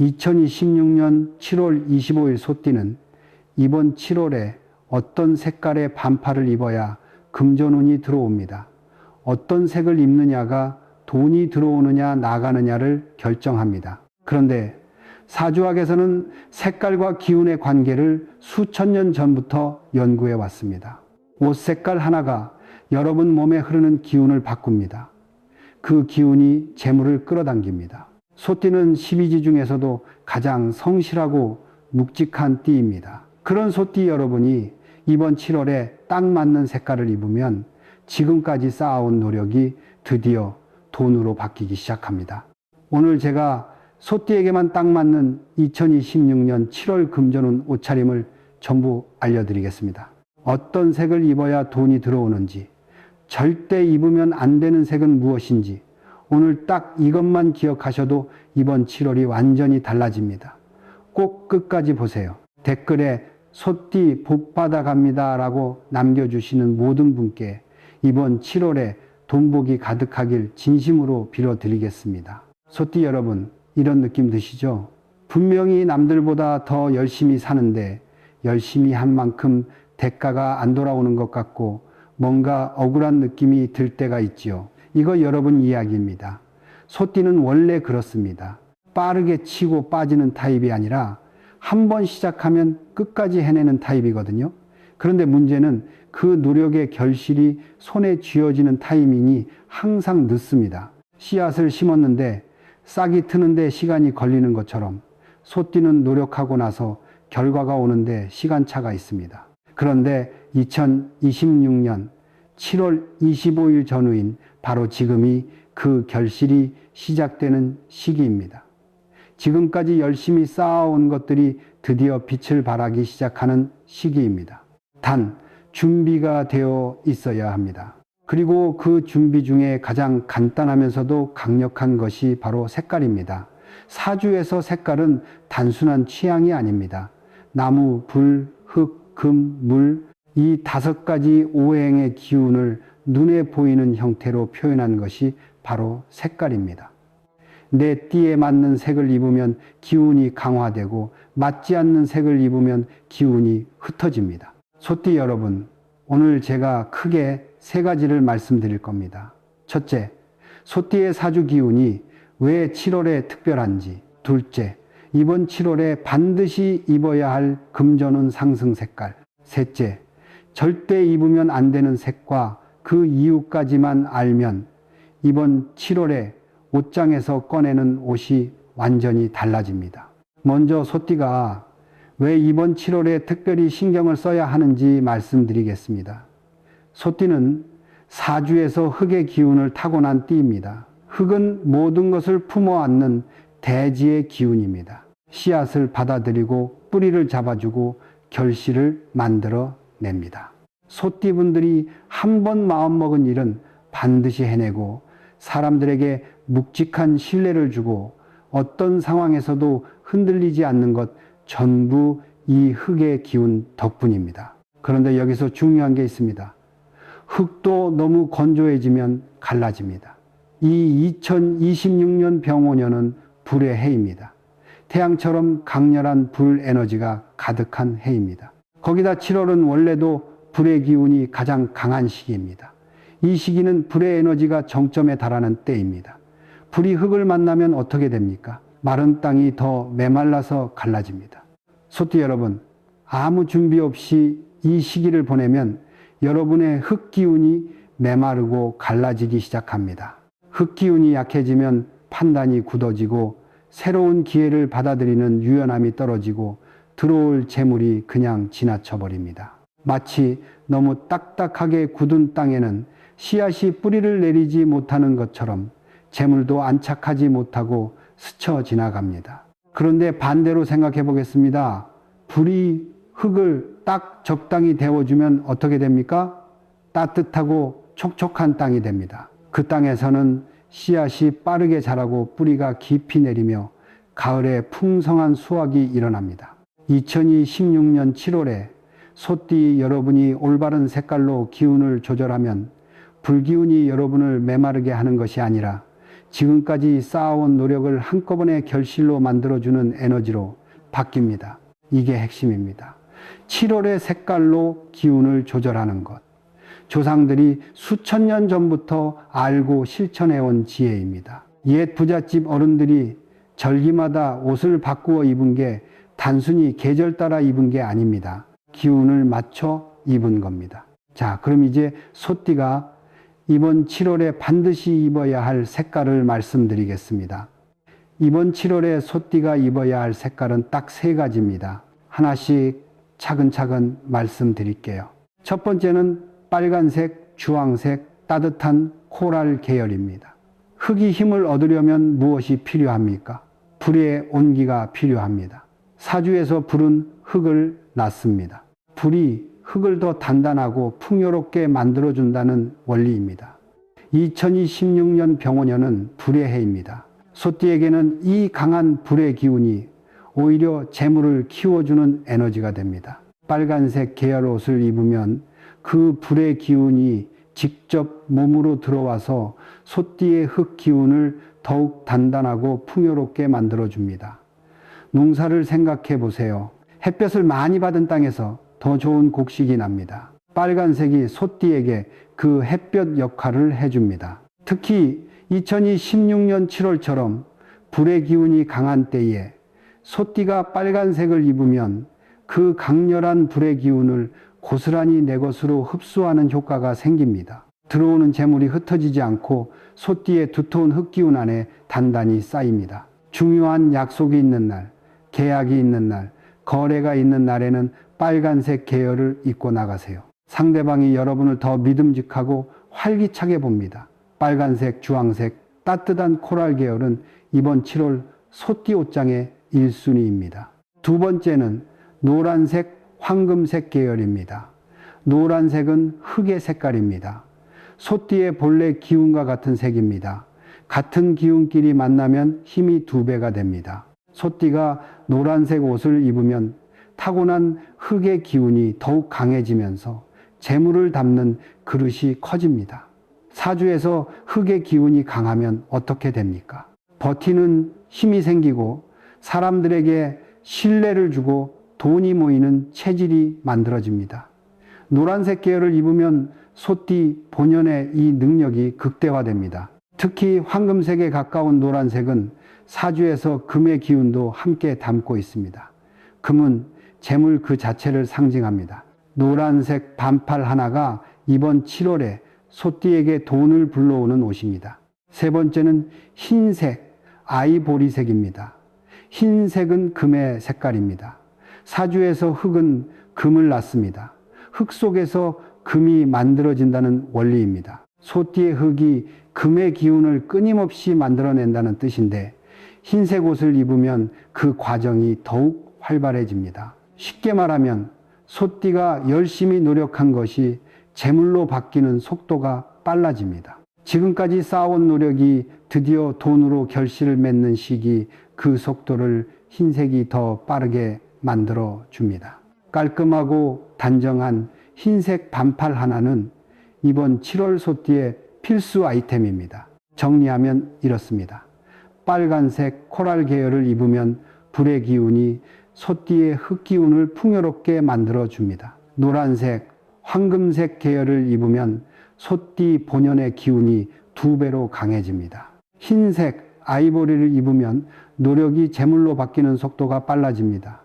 2026년 7월 25일 소띠는 이번 7월에 어떤 색깔의 반팔을 입어야 금전운이 들어옵니다. 어떤 색을 입느냐가 돈이 들어오느냐 나가느냐를 결정합니다. 그런데 사주학에서는 색깔과 기운의 관계를 수천 년 전부터 연구해 왔습니다. 옷 색깔 하나가 여러분 몸에 흐르는 기운을 바꿉니다. 그 기운이 재물을 끌어당깁니다. 소띠는 12지 중에서도 가장 성실하고 묵직한 띠입니다. 그런 소띠 여러분이 이번 7월에 딱 맞는 색깔을 입으면 지금까지 쌓아온 노력이 드디어 돈으로 바뀌기 시작합니다. 오늘 제가 소띠에게만 딱 맞는 2026년 7월 금전운 옷차림을 전부 알려드리겠습니다. 어떤 색을 입어야 돈이 들어오는지, 절대 입으면 안 되는 색은 무엇인지, 오늘 딱 이것만 기억하셔도 이번 7월이 완전히 달라집니다. 꼭 끝까지 보세요. 댓글에 소띠 복 받아갑니다 라고 남겨주시는 모든 분께 이번 7월에 돈복이 가득하길 진심으로 빌어드리겠습니다. 소띠 여러분, 이런 느낌 드시죠? 분명히 남들보다 더 열심히 사는데 열심히 한 만큼 대가가 안 돌아오는 것 같고 뭔가 억울한 느낌이 들 때가 있지요. 이거 여러분 이야기입니다. 소띠는 원래 그렇습니다. 빠르게 치고 빠지는 타입이 아니라 한 번 시작하면 끝까지 해내는 타입이거든요. 그런데 문제는 그 노력의 결실이 손에 쥐어지는 타이밍이 항상 늦습니다. 씨앗을 심었는데 싹이 트는데 시간이 걸리는 것처럼 소띠는 노력하고 나서 결과가 오는데 시간차가 있습니다. 그런데 2026년 7월 25일 전후인 바로 지금이 그 결실이 시작되는 시기입니다. 지금까지 열심히 쌓아온 것들이 드디어 빛을 발하기 시작하는 시기입니다. 단, 준비가 되어 있어야 합니다. 그리고 그 준비 중에 가장 간단하면서도 강력한 것이 바로 색깔입니다. 사주에서 색깔은 단순한 취향이 아닙니다. 나무, 불, 흙, 금, 물, 이 5가지 오행의 기운을 눈에 보이는 형태로 표현한 것이 바로 색깔입니다. 내 띠에 맞는 색을 입으면 기운이 강화되고 맞지 않는 색을 입으면 기운이 흩어집니다. 소띠 여러분, 오늘 제가 크게 3가지를 말씀드릴 겁니다. 첫째, 소띠의 사주 기운이 왜 7월에 특별한지. 둘째, 이번 7월에 반드시 입어야 할 금전운 상승 색깔. 셋째, 절대 입으면 안 되는 색과 그 이유까지만 알면 이번 7월에 옷장에서 꺼내는 옷이 완전히 달라집니다. 먼저 소띠가 왜 이번 7월에 특별히 신경을 써야 하는지 말씀드리겠습니다. 소띠는 사주에서 흙의 기운을 타고난 띠입니다. 흙은 모든 것을 품어 안는 대지의 기운입니다. 씨앗을 받아들이고 뿌리를 잡아주고 결실을 만들어 냅니다. 소띠분들이 한 번 마음먹은 일은 반드시 해내고 사람들에게 묵직한 신뢰를 주고 어떤 상황에서도 흔들리지 않는 것 전부 이 흙의 기운 덕분입니다. 그런데 여기서 중요한 게 있습니다. 흙도 너무 건조해지면 갈라집니다. 이 2026년 병오년은 불의 해입니다. 태양처럼 강렬한 불 에너지가 가득한 해입니다. 거기다 7월은 원래도 불의 기운이 가장 강한 시기입니다. 이 시기는 불의 에너지가 정점에 달하는 때입니다. 불이 흙을 만나면 어떻게 됩니까? 마른 땅이 더 메말라서 갈라집니다. 소띠 여러분, 아무 준비 없이 이 시기를 보내면 여러분의 흙 기운이 메마르고 갈라지기 시작합니다. 흙 기운이 약해지면 판단이 굳어지고 새로운 기회를 받아들이는 유연함이 떨어지고 들어올 재물이 그냥 지나쳐 버립니다. 마치 너무 딱딱하게 굳은 땅에는 씨앗이 뿌리를 내리지 못하는 것처럼 재물도 안착하지 못하고 스쳐 지나갑니다. 그런데 반대로 생각해 보겠습니다. 불이 흙을 딱 적당히 데워주면 어떻게 됩니까? 따뜻하고 촉촉한 땅이 됩니다. 그 땅에서는 씨앗이 빠르게 자라고 뿌리가 깊이 내리며 가을에 풍성한 수확이 일어납니다. 2026년 7월에 소띠 여러분이 올바른 색깔로 기운을 조절하면 불기운이 여러분을 메마르게 하는 것이 아니라 지금까지 쌓아온 노력을 한꺼번에 결실로 만들어주는 에너지로 바뀝니다. 이게 핵심입니다. 7월의 색깔로 기운을 조절하는 것. 조상들이 수천 년 전부터 알고 실천해온 지혜입니다. 옛 부잣집 어른들이 절기마다 옷을 바꾸어 입은 게 단순히 계절 따라 입은 게 아닙니다. 기운을 맞춰 입은 겁니다. 자, 그럼 이제 소띠가 이번 7월에 반드시 입어야 할 색깔을 말씀드리겠습니다. 이번 7월에 소띠가 입어야 할 색깔은 딱 3가지입니다. 하나씩 차근차근 말씀드릴게요. 첫 번째는 빨간색, 주황색, 따뜻한 코랄 계열입니다. 흙이 힘을 얻으려면 무엇이 필요합니까? 불의 온기가 필요합니다. 사주에서 불은 흙을 낳습니다. 불이 흙을 더 단단하고 풍요롭게 만들어준다는 원리입니다. 2026년 병원년은 불의 해입니다. 소띠에게는 이 강한 불의 기운이 오히려 재물을 키워주는 에너지가 됩니다. 빨간색 계열 옷을 입으면 그 불의 기운이 직접 몸으로 들어와서 소띠의 흙 기운을 더욱 단단하고 풍요롭게 만들어줍니다. 농사를 생각해 보세요. 햇볕을 많이 받은 땅에서 더 좋은 곡식이 납니다. 빨간색이 소띠에게 그 햇볕 역할을 해줍니다. 특히 2026년 7월처럼 불의 기운이 강한 때에 소띠가 빨간색을 입으면 그 강렬한 불의 기운을 고스란히 내 것으로 흡수하는 효과가 생깁니다. 들어오는 재물이 흩어지지 않고 소띠의 두터운 흙기운 안에 단단히 쌓입니다. 중요한 약속이 있는 날, 계약이 있는 날, 거래가 있는 날에는 빨간색 계열을 입고 나가세요. 상대방이 여러분을 더 믿음직하고 활기차게 봅니다. 빨간색, 주황색, 따뜻한 코랄 계열은 이번 7월 소띠 옷장의 1순위입니다. 두 번째는 노란색, 황금색 계열입니다. 노란색은 흙의 색깔입니다. 소띠의 본래 기운과 같은 색입니다. 같은 기운끼리 만나면 힘이 2배가 됩니다. 소띠가 노란색 옷을 입으면 타고난 흙의 기운이 더욱 강해지면서 재물을 담는 그릇이 커집니다. 사주에서 흙의 기운이 강하면 어떻게 됩니까? 버티는 힘이 생기고 사람들에게 신뢰를 주고 돈이 모이는 체질이 만들어집니다. 노란색 계열을 입으면 소띠 본연의 이 능력이 극대화됩니다. 특히 황금색에 가까운 노란색은 사주에서 금의 기운도 함께 담고 있습니다. 금은 재물 그 자체를 상징합니다. 노란색 반팔 하나가 이번 7월에 소띠에게 돈을 불러오는 옷입니다. 세 번째는 흰색, 아이보리색입니다. 흰색은 금의 색깔입니다. 사주에서 흙은 금을 낳습니다. 흙 속에서 금이 만들어진다는 원리입니다. 소띠의 흙이 금의 기운을 끊임없이 만들어낸다는 뜻인데 흰색 옷을 입으면 그 과정이 더욱 활발해집니다. 쉽게 말하면 소띠가 열심히 노력한 것이 재물로 바뀌는 속도가 빨라집니다. 지금까지 쌓아온 노력이 드디어 돈으로 결실을 맺는 시기, 그 속도를 흰색이 더 빠르게 만들어 줍니다. 깔끔하고 단정한 흰색 반팔 하나는 이번 7월 소띠의 필수 아이템입니다. 정리하면 이렇습니다. 빨간색 코랄 계열을 입으면 불의 기운이 소띠의 흙 기운을 풍요롭게 만들어 줍니다. 노란색, 황금색 계열을 입으면 소띠 본연의 기운이 2배로 강해집니다. 흰색, 아이보리를 입으면 노력이 재물로 바뀌는 속도가 빨라집니다.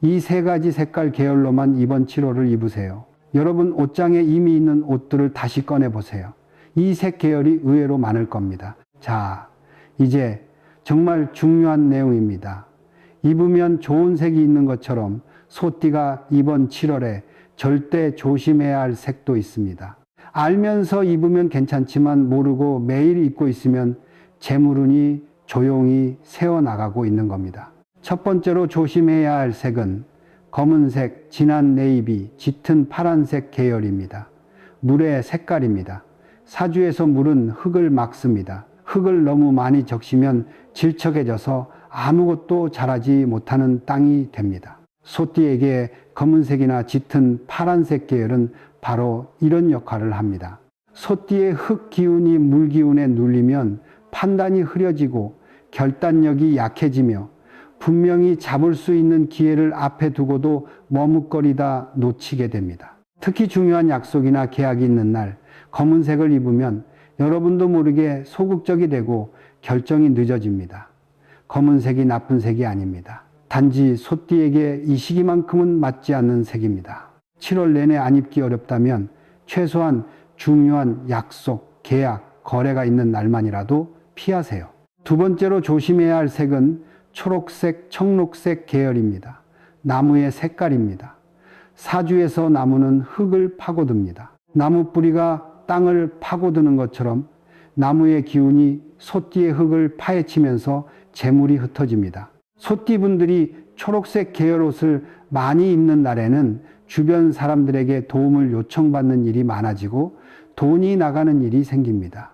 이 3가지 색깔 계열로만 이번 7월을 입으세요. 여러분 옷장에 이미 있는 옷들을 다시 꺼내보세요. 이 색 계열이 의외로 많을 겁니다. 자, 이제 정말 중요한 내용입니다. 입으면 좋은 색이 있는 것처럼 소띠가 이번 7월에 절대 조심해야 할 색도 있습니다. 알면서 입으면 괜찮지만 모르고 매일 입고 있으면 재물운이 조용히 새어나가고 있는 겁니다. 첫 번째로 조심해야 할 색은 검은색, 진한 네이비, 짙은 파란색 계열입니다. 물의 색깔입니다. 사주에서 물은 흙을 막습니다. 흙을 너무 많이 적시면 질척해져서 아무것도 자라지 못하는 땅이 됩니다. 소띠에게 검은색이나 짙은 파란색 계열은 바로 이런 역할을 합니다. 소띠의 흙 기운이 물 기운에 눌리면 판단이 흐려지고 결단력이 약해지며 분명히 잡을 수 있는 기회를 앞에 두고도 머뭇거리다 놓치게 됩니다. 특히 중요한 약속이나 계약이 있는 날 검은색을 입으면 여러분도 모르게 소극적이 되고 결정이 늦어집니다. 검은색이 나쁜 색이 아닙니다. 단지 소띠에게 이 시기만큼은 맞지 않는 색입니다. 7월 내내 안 입기 어렵다면 최소한 중요한 약속, 계약, 거래가 있는 날만이라도 피하세요. 두 번째로 조심해야 할 색은 초록색, 청록색 계열입니다. 나무의 색깔입니다. 사주에서 나무는 흙을 파고듭니다. 나무 뿌리가 땅을 파고드는 것처럼 나무의 기운이 소띠의 흙을 파헤치면서 재물이 흩어집니다. 소띠분들이 초록색 계열 옷을 많이 입는 날에는 주변 사람들에게 도움을 요청받는 일이 많아지고 돈이 나가는 일이 생깁니다.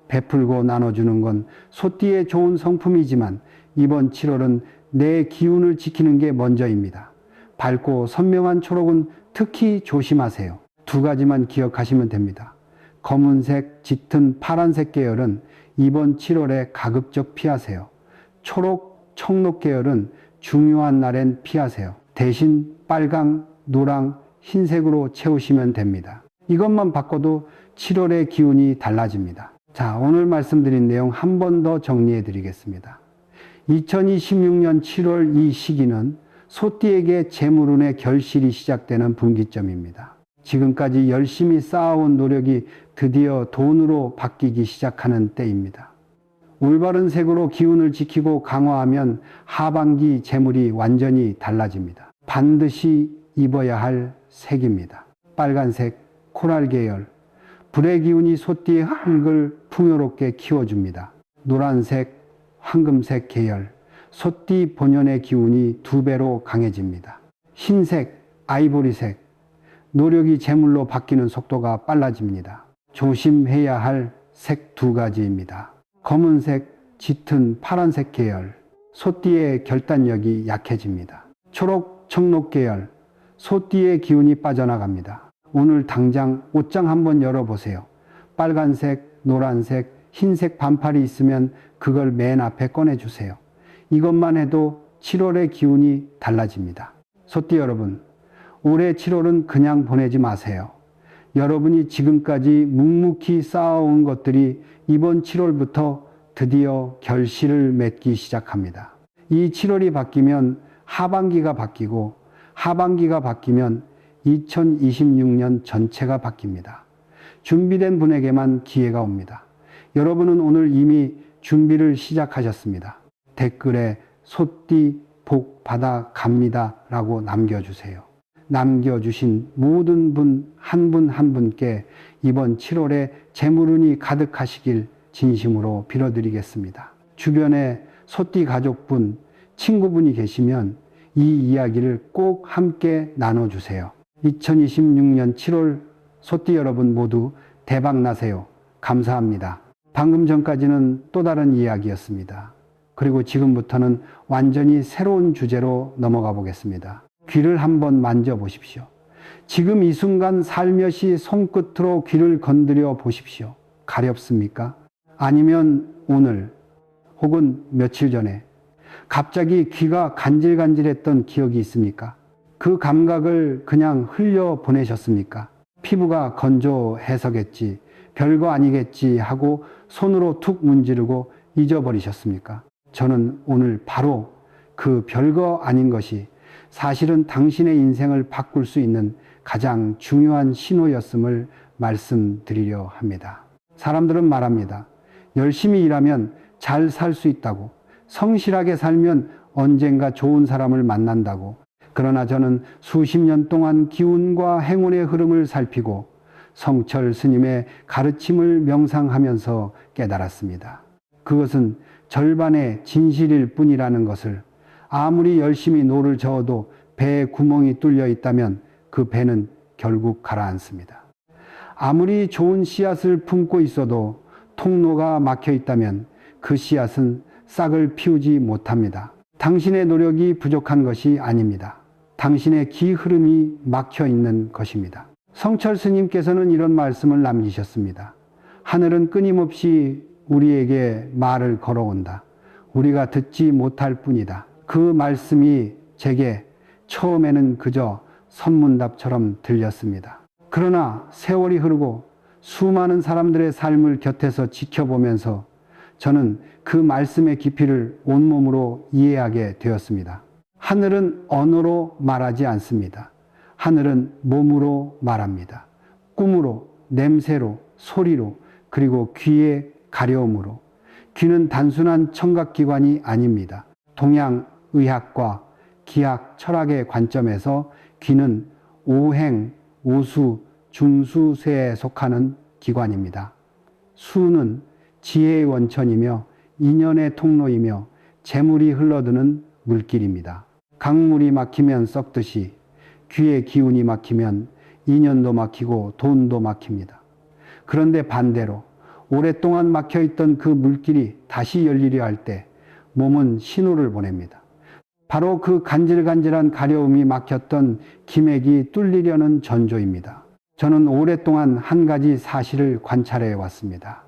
베풀고 나눠주는 건 소띠의 좋은 성품이지만 이번 7월은 내 기운을 지키는 게 먼저입니다. 밝고 선명한 초록은 특히 조심하세요. 두 가지만 기억하시면 됩니다. 검은색, 짙은 파란색 계열은 이번 7월에 가급적 피하세요. 초록, 청록 계열은 중요한 날엔 피하세요. 대신 빨강, 노랑, 흰색으로 채우시면 됩니다. 이것만 바꿔도 7월의 기운이 달라집니다. 자, 오늘 말씀드린 내용 한 번 더 정리해 드리겠습니다. 2026년 7월 이 시기는 소띠에게 재물운의 결실이 시작되는 분기점입니다. 지금까지 열심히 쌓아온 노력이 드디어 돈으로 바뀌기 시작하는 때입니다. 올바른 색으로 기운을 지키고 강화하면 하반기 재물이 완전히 달라집니다. 반드시 입어야 할 색입니다. 빨간색, 코랄 계열, 불의 기운이 소띠의 흙을 풍요롭게 키워줍니다. 노란색, 황금색 계열, 소띠 본연의 기운이 2배로 강해집니다. 흰색, 아이보리색, 노력이 재물로 바뀌는 속도가 빨라집니다. 조심해야 할 색 2가지입니다. 검은색, 짙은 파란색 계열, 소띠의 결단력이 약해집니다. 초록, 청록 계열, 소띠의 기운이 빠져나갑니다. 오늘 당장 옷장 한번 열어보세요. 빨간색, 노란색, 흰색 반팔이 있으면 그걸 맨 앞에 꺼내주세요. 이것만 해도 7월의 기운이 달라집니다. 소띠 여러분, 올해 7월은 그냥 보내지 마세요. 여러분이 지금까지 묵묵히 쌓아온 것들이 이번 7월부터 드디어 결실을 맺기 시작합니다. 이 7월이 바뀌면 하반기가 바뀌고 하반기가 바뀌면 2026년 전체가 바뀝니다. 준비된 분에게만 기회가 옵니다. 여러분은 오늘 이미 준비를 시작하셨습니다. 댓글에 소띠 복 받아 갑니다 라고 남겨주세요. 남겨주신 모든 분 한 분 한 분께 이번 7월에 재물운이 가득하시길 진심으로 빌어드리겠습니다. 주변에 소띠 가족분, 친구분이 계시면 이 이야기를 꼭 함께 나눠주세요. 2026년 7월 소띠 여러분 모두 대박 나세요. 감사합니다. 방금 전까지는 또 다른 이야기였습니다. 그리고 지금부터는 완전히 새로운 주제로 넘어가 보겠습니다. 귀를 한번 만져보십시오. 지금 이 순간 살며시 손끝으로 귀를 건드려 보십시오. 가렵습니까? 아니면 오늘 혹은 며칠 전에 갑자기 귀가 간질간질했던 기억이 있습니까? 그 감각을 그냥 흘려 보내셨습니까? 피부가 건조해서겠지, 별거 아니겠지 하고 손으로 툭 문지르고 잊어버리셨습니까? 저는 오늘 바로 그 별거 아닌 것이 사실은 당신의 인생을 바꿀 수 있는 가장 중요한 신호였음을 말씀드리려 합니다. 사람들은 말합니다. 열심히 일하면 잘 살 수 있다고, 성실하게 살면 언젠가 좋은 사람을 만난다고. 그러나 저는 수십 년 동안 기운과 행운의 흐름을 살피고 성철 스님의 가르침을 명상하면서 깨달았습니다. 그것은 절반의 진실일 뿐이라는 것을. 아무리 열심히 노를 저어도 배에 구멍이 뚫려 있다면 그 배는 결국 가라앉습니다. 아무리 좋은 씨앗을 품고 있어도 통로가 막혀 있다면 그 씨앗은 싹을 피우지 못합니다. 당신의 노력이 부족한 것이 아닙니다. 당신의 기 흐름이 막혀 있는 것입니다. 성철 스님께서는 이런 말씀을 남기셨습니다. 하늘은 끊임없이 우리에게 말을 걸어온다. 우리가 듣지 못할 뿐이다. 그 말씀이 제게 처음에는 그저 선문답처럼 들렸습니다. 그러나 세월이 흐르고 수많은 사람들의 삶을 곁에서 지켜보면서 저는 그 말씀의 깊이를 온몸으로 이해하게 되었습니다. 하늘은 언어로 말하지 않습니다. 하늘은 몸으로 말합니다. 꿈으로, 냄새로, 소리로, 그리고 귀의 가려움으로. 귀는 단순한 청각기관이 아닙니다. 동양의학과 기학, 철학의 관점에서 귀는 오행, 오수, 중수세에 속하는 기관입니다. 수는 지혜의 원천이며 인연의 통로이며 재물이 흘러드는 물길입니다. 강물이 막히면 썩듯이 귀의 기운이 막히면 인연도 막히고 돈도 막힙니다. 그런데 반대로 오랫동안 막혀있던 그 물길이 다시 열리려 할 때 몸은 신호를 보냅니다. 바로 그 간질간질한 가려움이 막혔던 기맥이 뚫리려는 전조입니다. 저는 오랫동안 한 가지 사실을 관찰해 왔습니다.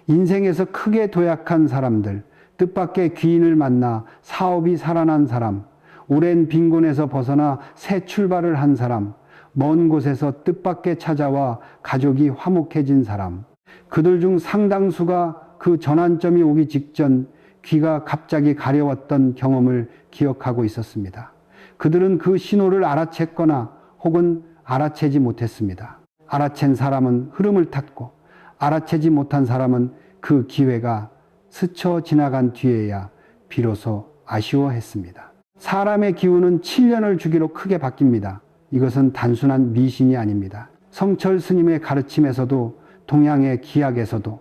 인생에서 크게 도약한 사람들, 뜻밖의 귀인을 만나 사업이 살아난 사람, 오랜 빈곤에서 벗어나 새 출발을 한 사람, 먼 곳에서 뜻밖의 찾아와 가족이 화목해진 사람, 그들 중 상당수가 그 전환점이 오기 직전 귀가 갑자기 가려웠던 경험을 기억하고 있었습니다. 그들은 그 신호를 알아챘거나 혹은 알아채지 못했습니다. 알아챈 사람은 흐름을 탔고 알아채지 못한 사람은 그 기회가 스쳐 지나간 뒤에야 비로소 아쉬워했습니다. 사람의 기운은 7년을 주기로 크게 바뀝니다. 이것은 단순한 미신이 아닙니다. 성철 스님의 가르침에서도 동양의 기학에서도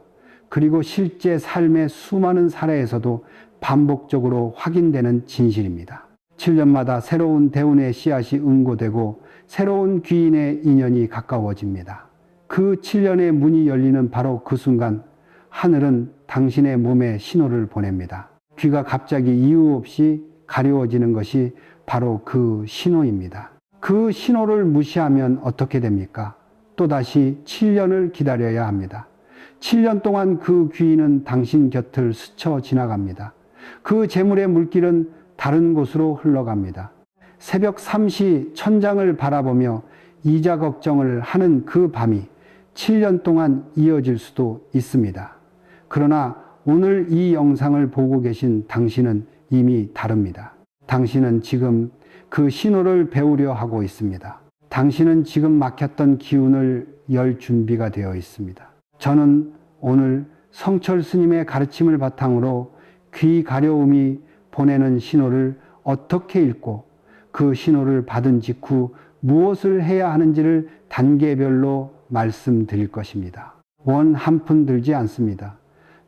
그리고 실제 삶의 수많은 사례에서도 반복적으로 확인되는 진실입니다. 7년마다 새로운 대운의 씨앗이 응고되고 새로운 귀인의 인연이 가까워집니다. 그 7년의 문이 열리는 바로 그 순간 하늘은 당신의 몸에 신호를 보냅니다. 귀가 갑자기 이유 없이 가려워지는 것이 바로 그 신호입니다. 그 신호를 무시하면 어떻게 됩니까? 또다시 7년을 기다려야 합니다. 7년 동안 그 귀인은 당신 곁을 스쳐 지나갑니다. 그 재물의 물길은 다른 곳으로 흘러갑니다. 새벽 3시 천장을 바라보며 이자 걱정을 하는 그 밤이 7년 동안 이어질 수도 있습니다. 그러나 오늘 이 영상을 보고 계신 당신은 이미 다릅니다. 당신은 지금 그 신호를 배우려 하고 있습니다. 당신은 지금 막혔던 기운을 열 준비가 되어 있습니다. 저는 오늘 성철 스님의 가르침을 바탕으로 귀 가려움이 보내는 신호를 어떻게 읽고 그 신호를 받은 직후 무엇을 해야 하는지를 단계별로 말씀드릴 것입니다. 원 한 푼 들지 않습니다.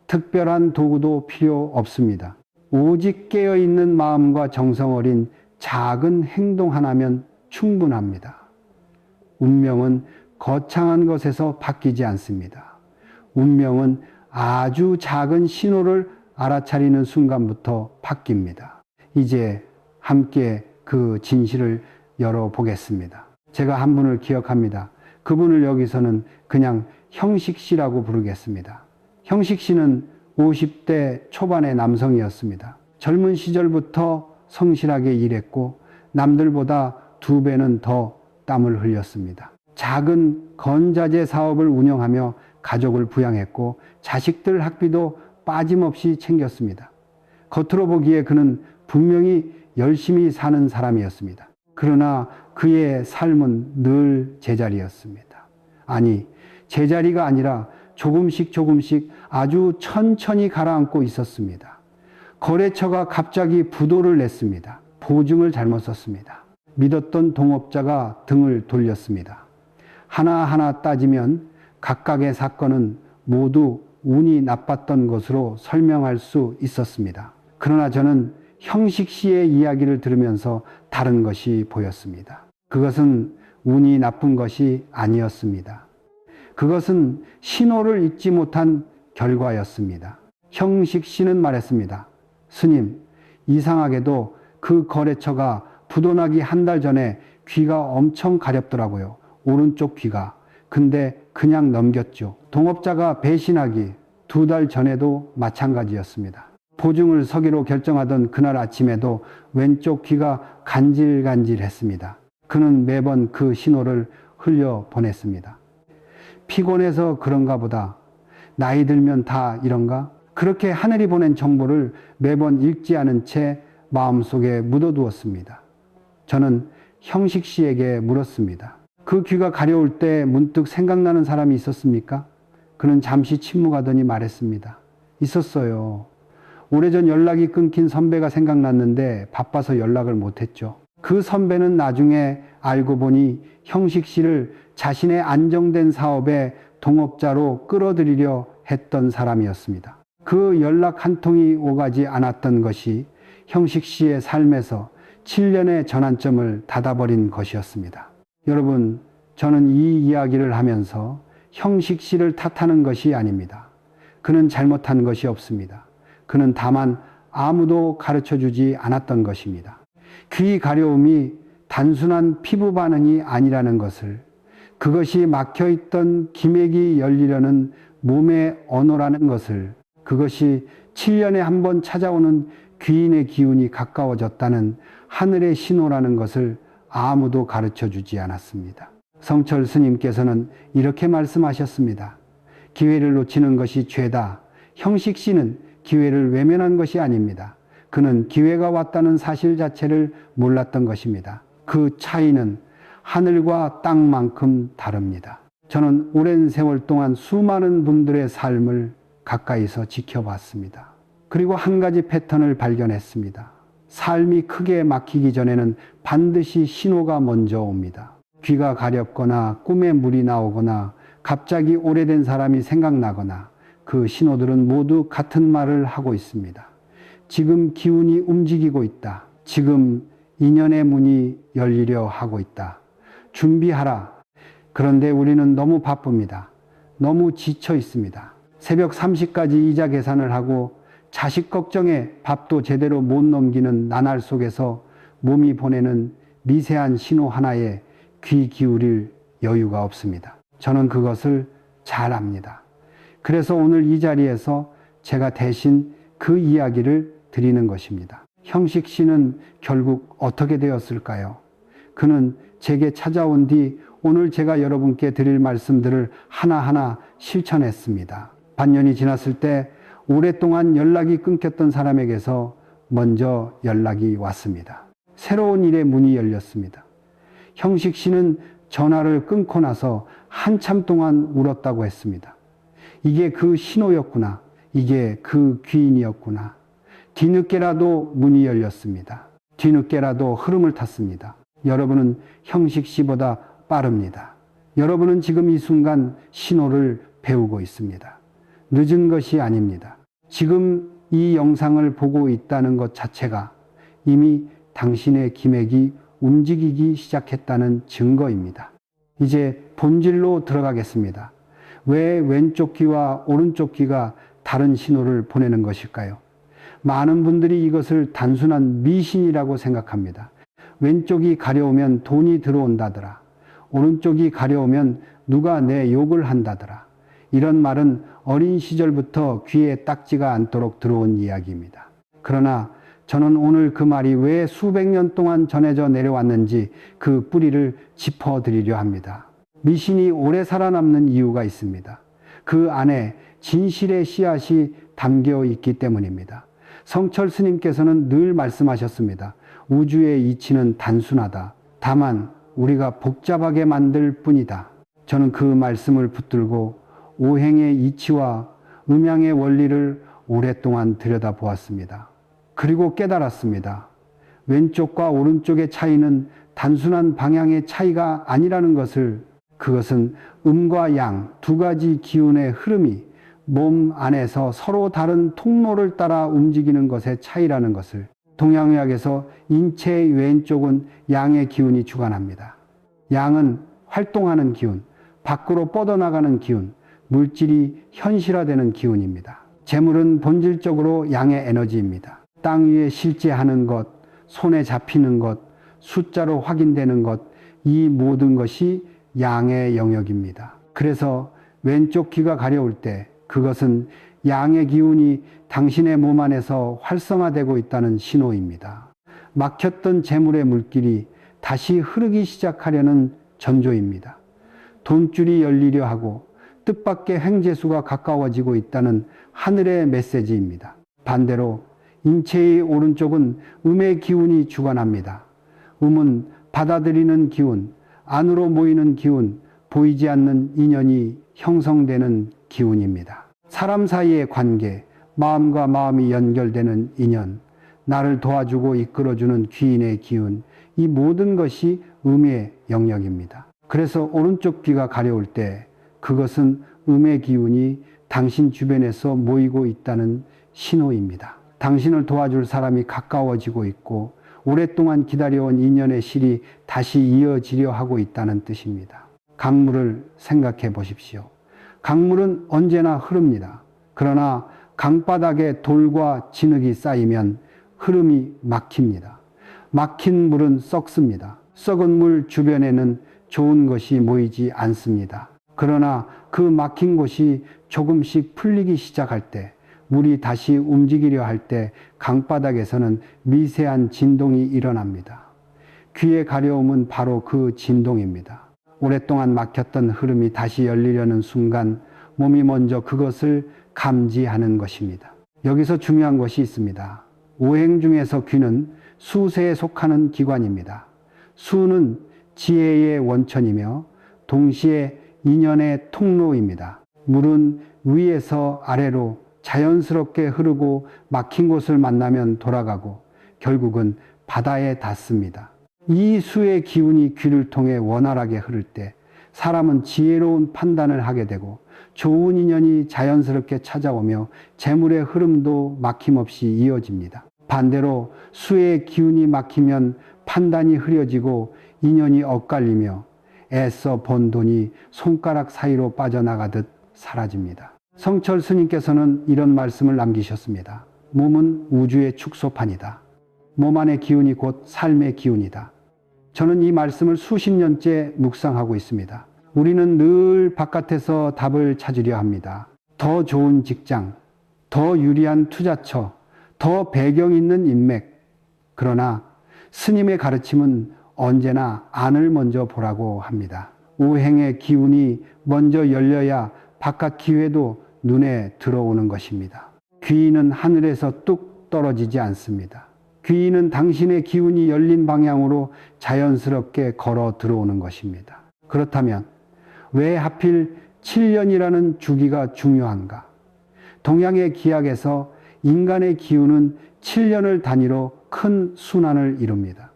특별한 도구도 필요 없습니다. 오직 깨어있는 마음과 정성 어린 작은 행동 하나면 충분합니다. 운명은 거창한 것에서 바뀌지 않습니다. 운명은 아주 작은 신호를 알아차리는 순간부터 바뀝니다. 이제 함께 그 진실을 열어보겠습니다. 제가 한 분을 기억합니다. 그분을 여기서는 그냥 형식 씨라고 부르겠습니다. 형식 씨는 50대 초반의 남성이었습니다. 젊은 시절부터 성실하게 일했고 남들보다 2배는 더 땀을 흘렸습니다. 작은 건자재 사업을 운영하며 가족을 부양했고 자식들 학비도 빠짐없이 챙겼습니다. 겉으로 보기에 그는 분명히 열심히 사는 사람이었습니다. 그러나 그의 삶은 늘 제자리였습니다. 아니, 제자리가 아니라 조금씩 아주 천천히 가라앉고 있었습니다. 거래처가 갑자기 부도를 냈습니다. 보증을 잘못 썼습니다. 믿었던 동업자가 등을 돌렸습니다. 하나하나 따지면 각각의 사건은 모두 운이 나빴던 것으로 설명할 수 있었습니다. 그러나 저는 형식 씨의 이야기를 들으면서 다른 것이 보였습니다. 그것은 운이 나쁜 것이 아니었습니다. 그것은 신호를 잊지 못한 결과였습니다. 형식 씨는 말했습니다. 스님, 이상하게도 그 거래처가 부도나기 한 달 전에 귀가 엄청 가렵더라고요. 오른쪽 귀가. 근데 그냥 넘겼죠. 동업자가 배신하기 2달 전에도 마찬가지였습니다. 보증을 서기로 결정하던 그날 아침에도 왼쪽 귀가 간질간질했습니다. 그는 매번 그 신호를 흘려보냈습니다. 피곤해서 그런가 보다. 나이 들면 다 이런가? 그렇게 하늘이 보낸 정보를 매번 읽지 않은 채 마음속에 묻어두었습니다. 저는 형식 씨에게 물었습니다. 그 귀가 가려울 때 문득 생각나는 사람이 있었습니까? 그는 잠시 침묵하더니 말했습니다. 있었어요. 오래전 연락이 끊긴 선배가 생각났는데 바빠서 연락을 못했죠. 그 선배는 나중에 알고 보니 형식 씨를 자신의 안정된 사업의 동업자로 끌어들이려 했던 사람이었습니다. 그 연락 한 통이 오가지 않았던 것이 형식 씨의 삶에서 7년의 전환점을 닫아버린 것이었습니다. 여러분, 저는 이 이야기를 하면서 형식 씨를 탓하는 것이 아닙니다. 그는 잘못한 것이 없습니다. 그는 다만 아무도 가르쳐주지 않았던 것입니다. 귀 가려움이 단순한 피부 반응이 아니라는 것을, 그것이 막혀있던 기맥이 열리려는 몸의 언어라는 것을, 그것이 7년에 한 번 찾아오는 귀인의 기운이 가까워졌다는 하늘의 신호라는 것을 아무도 가르쳐주지 않았습니다. 성철 스님께서는 이렇게 말씀하셨습니다. 기회를 놓치는 것이 죄다. 형식 씨는 기회를 외면한 것이 아닙니다. 그는 기회가 왔다는 사실 자체를 몰랐던 것입니다. 그 차이는 하늘과 땅만큼 다릅니다. 저는 오랜 세월 동안 수많은 분들의 삶을 가까이서 지켜봤습니다. 그리고 한 가지 패턴을 발견했습니다. 삶이 크게 막히기 전에는 반드시 신호가 먼저 옵니다. 귀가 가렵거나 꿈에 물이 나오거나 갑자기 오래된 사람이 생각나거나 그 신호들은 모두 같은 말을 하고 있습니다. 지금 기운이 움직이고 있다. 지금 인연의 문이 열리려 하고 있다. 준비하라. 그런데 우리는 너무 바쁩니다. 너무 지쳐 있습니다. 새벽 3시까지 이자 계산을 하고 자식 걱정에 밥도 제대로 못 넘기는 나날 속에서 몸이 보내는 미세한 신호 하나에 귀 기울일 여유가 없습니다. 저는 그것을 잘 압니다. 그래서 오늘 이 자리에서 제가 대신 그 이야기를 드리는 것입니다. 형식 씨는 결국 어떻게 되었을까요? 그는 제게 찾아온 뒤 오늘 제가 여러분께 드릴 말씀들을 하나하나 실천했습니다. 반년이 지났을 때 오랫동안 연락이 끊겼던 사람에게서 먼저 연락이 왔습니다. 새로운 일의 문이 열렸습니다. 형식 씨는 전화를 끊고 나서 한참 동안 울었다고 했습니다. 이게 그 신호였구나. 이게 그 귀인이었구나. 뒤늦게라도 문이 열렸습니다. 뒤늦게라도 흐름을 탔습니다. 여러분은 형식 씨보다 빠릅니다. 여러분은 지금 이 순간 신호를 배우고 있습니다. 늦은 것이 아닙니다. 지금 이 영상을 보고 있다는 것 자체가 이미 당신의 기맥이 움직이기 시작했다는 증거입니다. 이제 본질로 들어가겠습니다. 왜 왼쪽 귀와 오른쪽 귀가 다른 신호를 보내는 것일까요? 많은 분들이 이것을 단순한 미신이라고 생각합니다. 왼쪽이 가려우면 돈이 들어온다더라. 오른쪽이 가려우면 누가 내 욕을 한다더라. 이런 말은 어린 시절부터 귀에 딱지가 않도록 들어온 이야기입니다. 그러나 저는 오늘 그 말이 왜 수백 년 동안 전해져 내려왔는지 그 뿌리를 짚어드리려 합니다. 미신이 오래 살아남는 이유가 있습니다. 그 안에 진실의 씨앗이 담겨 있기 때문입니다. 성철 스님께서는 늘 말씀하셨습니다. 우주의 이치는 단순하다. 다만 우리가 복잡하게 만들 뿐이다. 저는 그 말씀을 붙들고 오행의 이치와 음양의 원리를 오랫동안 들여다보았습니다. 그리고 깨달았습니다. 왼쪽과 오른쪽의 차이는 단순한 방향의 차이가 아니라는 것을, 그것은 음과 양 두 가지 기운의 흐름이 몸 안에서 서로 다른 통로를 따라 움직이는 것의 차이라는 것을, 동양의학에서 인체의 왼쪽은 양의 기운이 주관합니다. 양은 활동하는 기운, 밖으로 뻗어나가는 기운, 물질이 현실화되는 기운입니다. 재물은 본질적으로 양의 에너지입니다. 땅 위에 실제하는 것, 손에 잡히는 것, 숫자로 확인되는 것, 이 모든 것이 양의 영역입니다. 그래서 왼쪽 귀가 가려울 때 그것은 양의 기운이 당신의 몸 안에서 활성화되고 있다는 신호입니다. 막혔던 재물의 물길이 다시 흐르기 시작하려는 전조입니다. 돈줄이 열리려 하고 뜻밖의 횡재수가 가까워지고 있다는 하늘의 메시지입니다. 반대로 인체의 오른쪽은 음의 기운이 주관합니다. 음은 받아들이는 기운, 안으로 모이는 기운, 보이지 않는 인연이 형성되는 기운입니다. 사람 사이의 관계, 마음과 마음이 연결되는 인연, 나를 도와주고 이끌어주는 귀인의 기운, 이 모든 것이 음의 영역입니다. 그래서 오른쪽 귀가 가려울 때 그것은 음의 기운이 당신 주변에서 모이고 있다는 신호입니다. 당신을 도와줄 사람이 가까워지고 있고 오랫동안 기다려온 인연의 실이 다시 이어지려 하고 있다는 뜻입니다. 강물을 생각해 보십시오. 강물은 언제나 흐릅니다. 그러나 강바닥에 돌과 진흙이 쌓이면 흐름이 막힙니다. 막힌 물은 썩습니다. 썩은 물 주변에는 좋은 것이 모이지 않습니다. 그러나 그 막힌 곳이 조금씩 풀리기 시작할 때, 물이 다시 움직이려 할 때 강바닥에서는 미세한 진동이 일어납니다. 귀의 가려움은 바로 그 진동입니다. 오랫동안 막혔던 흐름이 다시 열리려는 순간 몸이 먼저 그것을 감지하는 것입니다. 여기서 중요한 것이 있습니다. 오행 중에서 귀는 수세에 속하는 기관입니다. 수는 지혜의 원천이며 동시에 인연의 통로입니다. 물은 위에서 아래로 자연스럽게 흐르고 막힌 곳을 만나면 돌아가고 결국은 바다에 닿습니다. 이 수의 기운이 귀를 통해 원활하게 흐를 때 사람은 지혜로운 판단을 하게 되고 좋은 인연이 자연스럽게 찾아오며 재물의 흐름도 막힘없이 이어집니다. 반대로 수의 기운이 막히면 판단이 흐려지고 인연이 엇갈리며 애써 번 돈이 손가락 사이로 빠져나가듯 사라집니다. 성철 스님께서는 이런 말씀을 남기셨습니다. 몸은 우주의 축소판이다. 몸 안의 기운이 곧 삶의 기운이다. 저는 이 말씀을 수십 년째 묵상하고 있습니다. 우리는 늘 바깥에서 답을 찾으려 합니다. 더 좋은 직장, 더 유리한 투자처, 더 배경 있는 인맥. 그러나 스님의 가르침은 언제나 안을 먼저 보라고 합니다. 우행의 기운이 먼저 열려야 바깥 기회도 눈에 들어오는 것입니다. 귀인은 하늘에서 뚝 떨어지지 않습니다. 귀인은 당신의 기운이 열린 방향으로 자연스럽게 걸어 들어오는 것입니다. 그렇다면 왜 하필 7년이라는 주기가 중요한가? 동양의 기약에서 인간의 기운은 7년을 단위로 큰 순환을 이룹니다.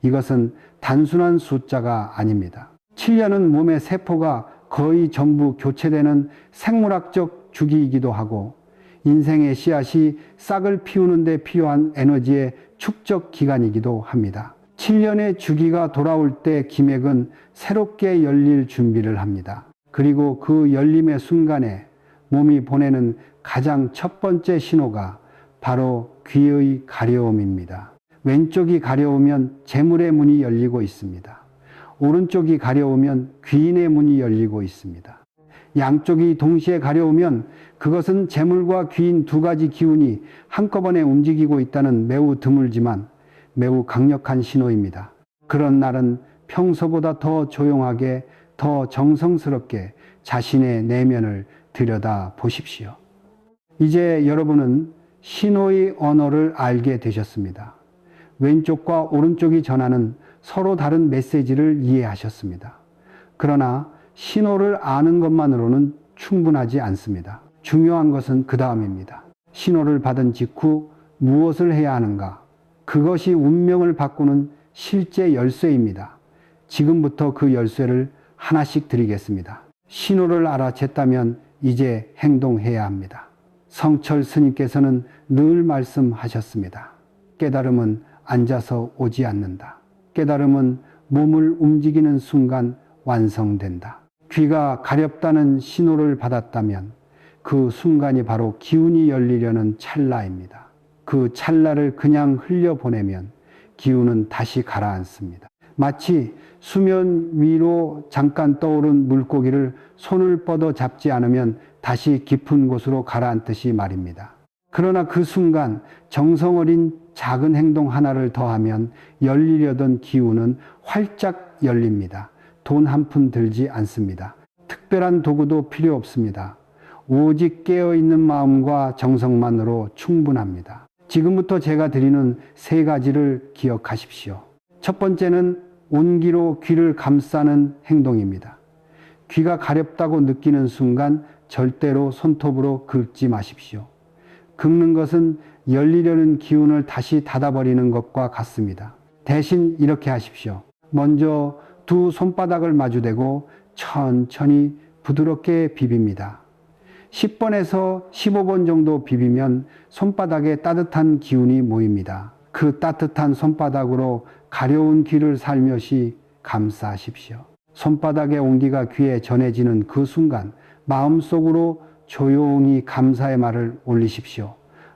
이것은 단순한 숫자가 아닙니다. 7년은 몸의 세포가 거의 전부 교체되는 생물학적 주기이기도 하고 인생의 씨앗이 싹을 피우는 데 필요한 에너지의 축적 기간이기도 합니다. 7년의 주기가 돌아올 때 기맥은 새롭게 열릴 준비를 합니다. 그리고 그 열림의 순간에 몸이 보내는 가장 첫 번째 신호가 바로 귀의 가려움입니다. 왼쪽이 가려우면 재물의 문이 열리고 있습니다. 오른쪽이 가려우면 귀인의 문이 열리고 있습니다. 양쪽이 동시에 가려우면 그것은 재물과 귀인 두 가지 기운이 한꺼번에 움직이고 있다는 매우 드물지만 매우 강력한 신호입니다. 그런 날은 평소보다 더 조용하게, 더 정성스럽게 자신의 내면을 들여다 보십시오. 이제 여러분은 신호의 언어를 알게 되셨습니다. 왼쪽과 오른쪽이 전하는 서로 다른 메시지를 이해하셨습니다. 그러나 신호를 아는 것만으로는 충분하지 않습니다. 중요한 것은 그 다음입니다. 신호를 받은 직후 무엇을 해야 하는가? 그것이 운명을 바꾸는 실제 열쇠입니다. 지금부터 그 열쇠를 하나씩 드리겠습니다. 신호를 알아챘다면 이제 행동해야 합니다. 성철 스님께서는 늘 말씀하셨습니다. 깨달음은 앉아서 오지 않는다. 깨달음은 몸을 움직이는 순간 완성된다. 귀가 가렵다는 신호를 받았다면 그 순간이 바로 기운이 열리려는 찰나입니다. 그 찰나를 그냥 흘려보내면 기운은 다시 가라앉습니다. 마치 수면 위로 잠깐 떠오른 물고기를 손을 뻗어 잡지 않으면 다시 깊은 곳으로 가라앉듯이 말입니다. 그러나 그 순간 정성 어린 작은 행동 하나를 더하면 열리려던 기운은 활짝 열립니다. 돈 한 푼 들지 않습니다. 특별한 도구도 필요 없습니다. 오직 깨어있는 마음과 정성만으로 충분합니다. 지금부터 제가 드리는 세 가지를 기억하십시오. 첫 번째는 온기로 귀를 감싸는 행동입니다. 귀가 가렵다고 느끼는 순간 절대로 손톱으로 긁지 마십시오. 긁는 것은 열리려는 기운을 다시 닫아버리는 것과 같습니다. 대신 이렇게 하십시오. 먼저 두 손바닥을 마주대고 천천히 부드럽게 비빕니다. 10번에서 15번 정도 비비면 손바닥에 따뜻한 기운이 모입니다. 그 따뜻한 손바닥으로 가려운 귀를 살며시 감싸십시오. 손바닥의 온기가 귀에 전해지는 그 순간 마음속으로 조용히 감사의 말을 올리십시오.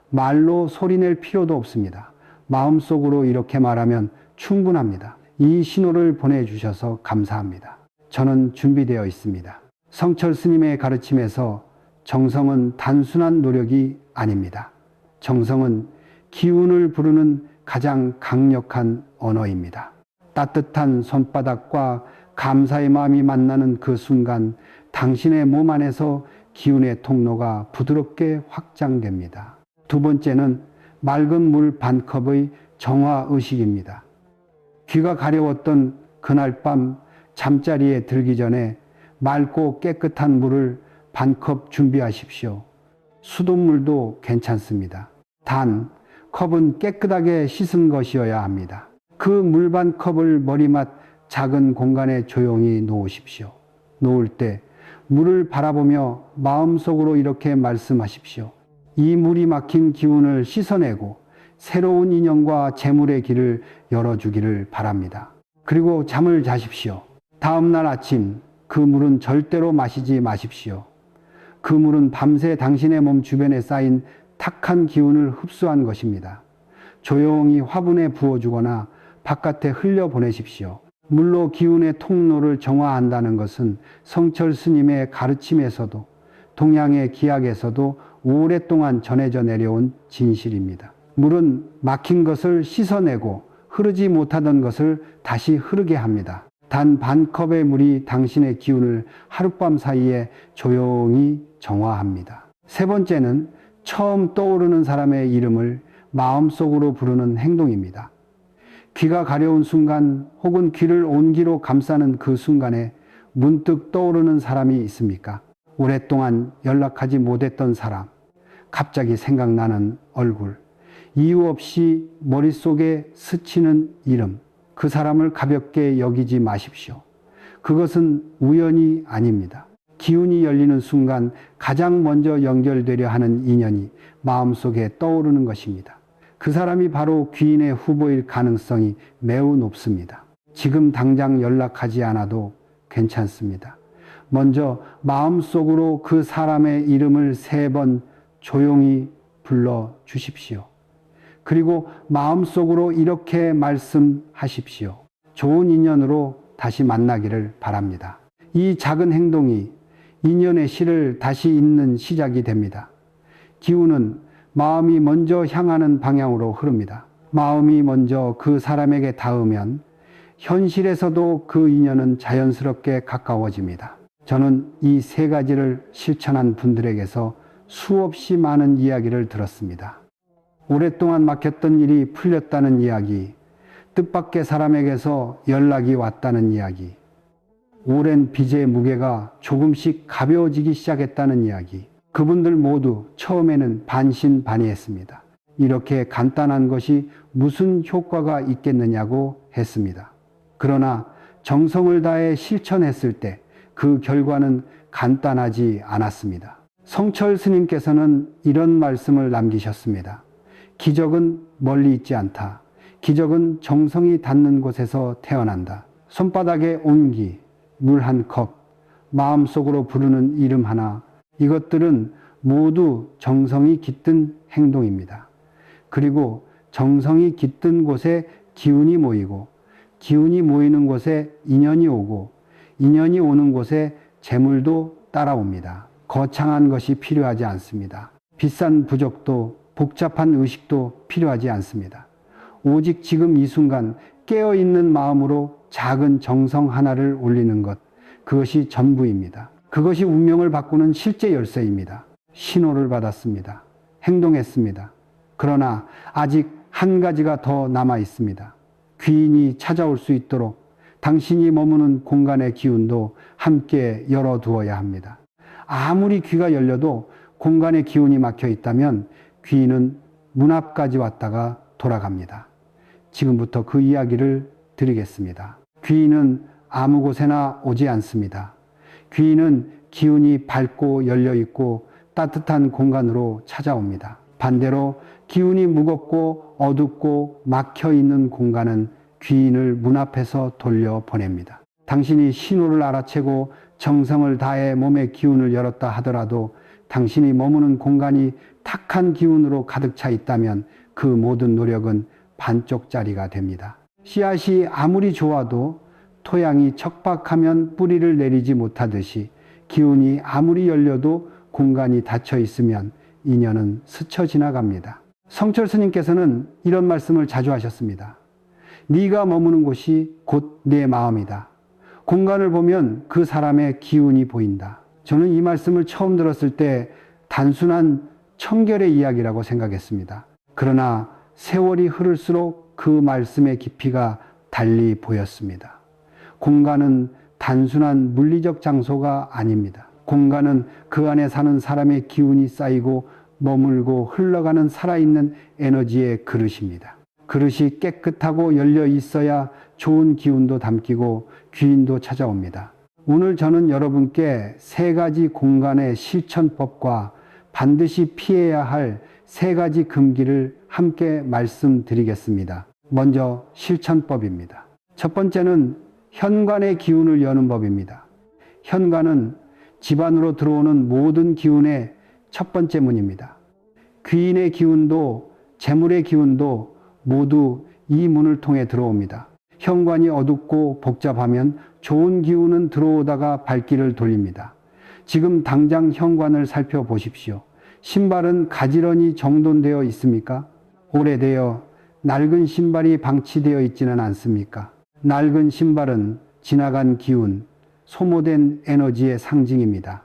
말로 소리낼 필요도 없습니다. 마음속으로 이렇게 말하면 충분합니다. 이 신호를 보내주셔서 감사합니다. 저는 준비되어 있습니다. 성철 스님의 가르침에서 정성은 단순한 노력이 아닙니다. 정성은 기운을 부르는 가장 강력한 언어입니다. 따뜻한 손바닥과 감사의 마음이 만나는 그 순간 당신의 몸 안에서 기운의 통로가 부드럽게 확장됩니다. 두 번째는 맑은 물 반 컵의 정화의식입니다. 귀가 가려웠던 그날 밤 잠자리에 들기 전에 맑고 깨끗한 물을 반컵 준비하십시오. 수돗물도 괜찮습니다. 단 컵은 깨끗하게 씻은 것이어야 합니다. 그 물 반 컵을 머리맡 작은 공간에 조용히 놓으십시오. 놓을 때 물을 바라보며 마음속으로 이렇게 말씀하십시오. 이 물이 막힌 기운을 씻어내고 새로운 인연과 재물의 길을 열어주기를 바랍니다. 그리고 잠을 자십시오. 다음날 아침 그 물은 절대로 마시지 마십시오. 그 물은 밤새 당신의 몸 주변에 쌓인 탁한 기운을 흡수한 것입니다. 조용히 화분에 부어주거나 바깥에 흘려보내십시오. 물로 기운의 통로를 정화한다는 것은 성철 스님의 가르침에서도 동양의 기약에서도 오랫동안 전해져 내려온 진실입니다. 물은 막힌 것을 씻어내고 흐르지 못하던 것을 다시 흐르게 합니다. 단 반 컵의 물이 당신의 기운을 하룻밤 사이에 조용히 정화합니다. 세 번째는 처음 떠오르는 사람의 이름을 마음속으로 부르는 행동입니다. 귀가 가려운 순간 혹은 귀를 온기로 감싸는 그 순간에 문득 떠오르는 사람이 있습니까? 오랫동안 연락하지 못했던 사람, 갑자기 생각나는 얼굴, 이유 없이 머릿속에 스치는 이름, 그 사람을 가볍게 여기지 마십시오. 그것은 우연이 아닙니다. 기운이 열리는 순간 가장 먼저 연결되려 하는 인연이 마음속에 떠오르는 것입니다. 그 사람이 바로 귀인의 후보일 가능성이 매우 높습니다. 지금 당장 연락하지 않아도 괜찮습니다. 먼저 마음속으로 그 사람의 이름을 3번 조용히 불러 주십시오. 그리고 마음속으로 이렇게 말씀하십시오. 좋은 인연으로 다시 만나기를 바랍니다. 이 작은 행동이 인연의 실을 다시 잇는 시작이 됩니다. 기운은 마음이 먼저 향하는 방향으로 흐릅니다. 마음이 먼저 그 사람에게 닿으면 현실에서도 그 인연은 자연스럽게 가까워집니다. 저는 이 3가지를 실천한 분들에게서 수없이 많은 이야기를 들었습니다. 오랫동안 막혔던 일이 풀렸다는 이야기, 뜻밖의 사람에게서 연락이 왔다는 이야기, 오랜 빚의 무게가 조금씩 가벼워지기 시작했다는 이야기. 그분들 모두 처음에는 반신반의했습니다. 이렇게 간단한 것이 무슨 효과가 있겠느냐고 했습니다. 그러나 정성을 다해 실천했을 때 그 결과는 간단하지 않았습니다. 성철 스님께서는 이런 말씀을 남기셨습니다. 기적은 멀리 있지 않다. 기적은 정성이 닿는 곳에서 태어난다. 손바닥의 온기, 물 한 컵, 마음속으로 부르는 이름 하나, 이것들은 모두 정성이 깃든 행동입니다. 그리고 정성이 깃든 곳에 기운이 모이고 기운이 모이는 곳에 인연이 오고 인연이 오는 곳에 재물도 따라옵니다. 거창한 것이 필요하지 않습니다. 비싼 부적도 복잡한 의식도 필요하지 않습니다. 오직 지금 이 순간 깨어있는 마음으로 작은 정성 하나를 올리는 것, 그것이 전부입니다. 그것이 운명을 바꾸는 실제 열쇠입니다. 신호를 받았습니다. 행동했습니다. 그러나 아직 한 가지가 더 남아 있습니다. 귀인이 찾아올 수 있도록 당신이 머무는 공간의 기운도 함께 열어두어야 합니다. 아무리 귀가 열려도 공간의 기운이 막혀 있다면 귀인은 문 앞까지 왔다가 돌아갑니다. 지금부터 그 이야기를 드리겠습니다. 귀인은 아무 곳에나 오지 않습니다. 귀인은 기운이 밝고 열려있고 따뜻한 공간으로 찾아옵니다. 반대로 기운이 무겁고 어둡고 막혀있는 공간은 귀인을 문 앞에서 돌려보냅니다. 당신이 신호를 알아채고 정성을 다해 몸의 기운을 열었다 하더라도 당신이 머무는 공간이 탁한 기운으로 가득 차 있다면 그 모든 노력은 반쪽짜리가 됩니다. 씨앗이 아무리 좋아도 토양이 척박하면 뿌리를 내리지 못하듯이 기운이 아무리 열려도 공간이 닫혀 있으면 인연은 스쳐 지나갑니다. 성철 스님께서는 이런 말씀을 자주 하셨습니다. 네가 머무는 곳이 곧 내 마음이다. 공간을 보면 그 사람의 기운이 보인다. 저는 이 말씀을 처음 들었을 때 단순한 청결의 이야기라고 생각했습니다. 그러나 세월이 흐를수록 그 말씀의 깊이가 달리 보였습니다. 공간은 단순한 물리적 장소가 아닙니다. 공간은 그 안에 사는 사람의 기운이 쌓이고 머물고 흘러가는 살아있는 에너지의 그릇입니다. 그릇이 깨끗하고 열려 있어야 좋은 기운도 담기고 귀인도 찾아옵니다. 오늘 저는 여러분께 세 가지 공간의 실천법과 반드시 피해야 할 세 가지 금기를 함께 말씀드리겠습니다. 먼저 실천법입니다. 첫 번째는 현관의 기운을 여는 법입니다. 현관은 집 안으로 들어오는 모든 기운의 첫 번째 문입니다. 귀인의 기운도 재물의 기운도 모두 이 문을 통해 들어옵니다. 현관이 어둡고 복잡하면 좋은 기운은 들어오다가 발길을 돌립니다. 지금 당장 현관을 살펴보십시오. 신발은 가지런히 정돈되어 있습니까? 오래되어 낡은 신발이 방치되어 있지는 않습니까? 낡은 신발은 지나간 기운, 소모된 에너지의 상징입니다.